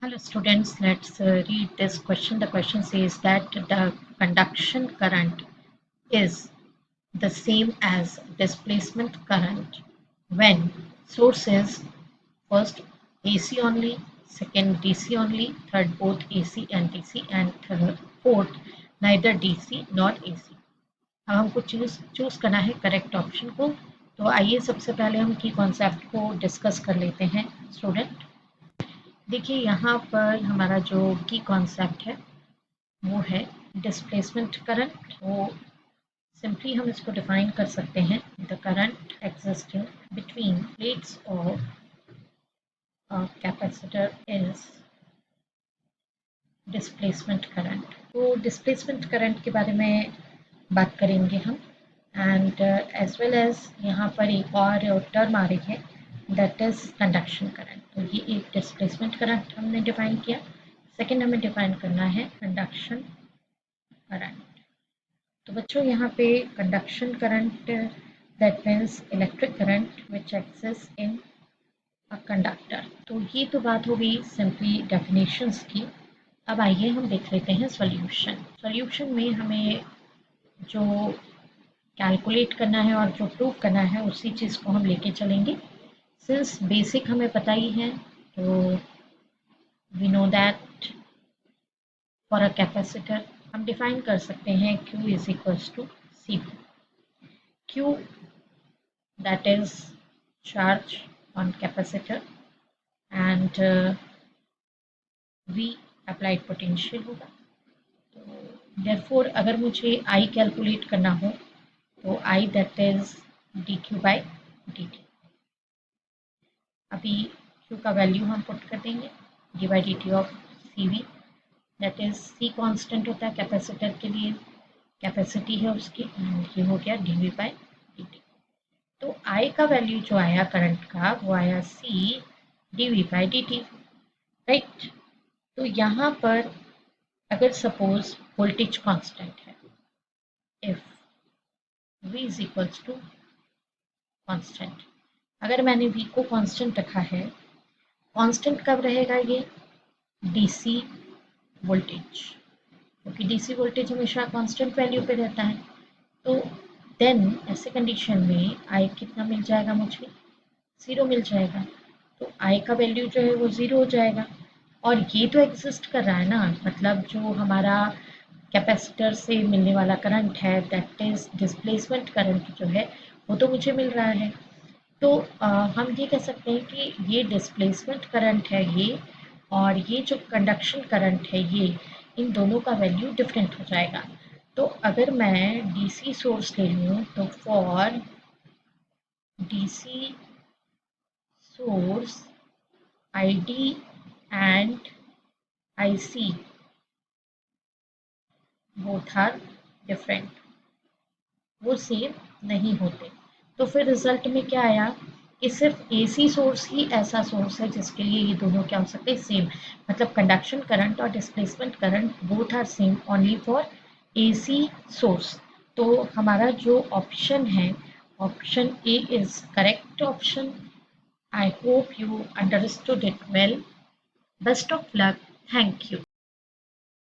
Hello students, let's read this question. The question says that the conduction current is the same as displacement current when source is first AC only, second DC only, third both AC and DC and fourth neither DC nor AC. अब हमको choose करना है correct option को। तो आइए सबसे पहले हम की कॉन्सेप्ट को डिस्कस कर लेते हैं स्टूडेंट। देखिए यहाँ पर हमारा जो की कॉन्सेप्ट है वो है डिस्प्लेसमेंट करंट। वो सिंपली हम इसको डिफाइन कर सकते हैं the current existing between plates of capacitor is displacement current. तो डिस्प्लेसमेंट करंट के बारे में बात करेंगे हम एंड एज वेल एज यहाँ पर एक और टर्म आ रही है दैट इज कंडक्शन करंट। तो ये एक डिस्प्लेसमेंट करंट हमने डिफाइन किया। सेकेंड हमें डिफाइन करना है कंडक्शन करंट। तो बच्चों यहाँ पे conduction current that means electric current which exist in a conductor. तो ये तो बात हो गई सिंपली डेफिनेशंस की। अब आइए हम देख लेते हैं सॉल्यूशन। सॉल्यूशन में हमें जो कैलकुलेट करना है और जो प्रूव करना है उसी चीज़ को हम लेके चलेंगे। सिंस बेसिक हमें पता ही है तो we know that for a capacitor हम डिफाइन कर सकते हैं Q is equals to CP। Q that is charge on capacitor and V applied potential होगा। तो देयरफॉर अगर मुझे I कैलकुलेट करना हो तो I that is dq by dt। अभी Q का वैल्यू हम पुट कर देंगे D by D T of CV that is C constant होता है कैपेसिटर के लिए, कैपेसिटी है उसकी एंड ये हो गया D V by D T. तो I का वैल्यू जो आया करंट का वो आया C D V by D T, right. तो यहाँ पर अगर सपोज वोल्टेज कांस्टेंट है, if V is equals to constant, अगर मैंने V को कांस्टेंट रखा है, कांस्टेंट कब रहेगा ये DC वोल्टेज, क्योंकि DC वोल्टेज हमेशा कांस्टेंट वैल्यू पे रहता है। तो देन ऐसे कंडीशन में I कितना मिल जाएगा मुझे, 0 मिल जाएगा। तो I का वैल्यू जो है वो 0 हो जाएगा। और ये तो एग्जिस्ट कर रहा है ना, मतलब जो हमारा कैपेसिटर से मिलने वाला करंट है दैट इज डिस्प्लेसमेंट करंट जो है वो तो मुझे मिल रहा है। तो हम ये कह सकते हैं कि ये डिस्प्लेसमेंट करंट है ये, और ये जो कंडक्शन करंट है ये, इन दोनों का वैल्यू डिफरेंट हो जाएगा। तो अगर मैं डीसी सोर्स ले लूँ तो for DC source ID and IC both are different, वो सेम नहीं होते। तो फिर रिजल्ट में क्या आया कि सिर्फ AC सोर्स ही ऐसा सोर्स है जिसके लिए ये दोनों क्या हो सकते हैं, सेम। मतलब कंडक्शन करंट और displacement current both are same only for AC source. तो हमारा जो ऑप्शन है, option A is correct option. I hope you understood it well. Best of luck. Thank you.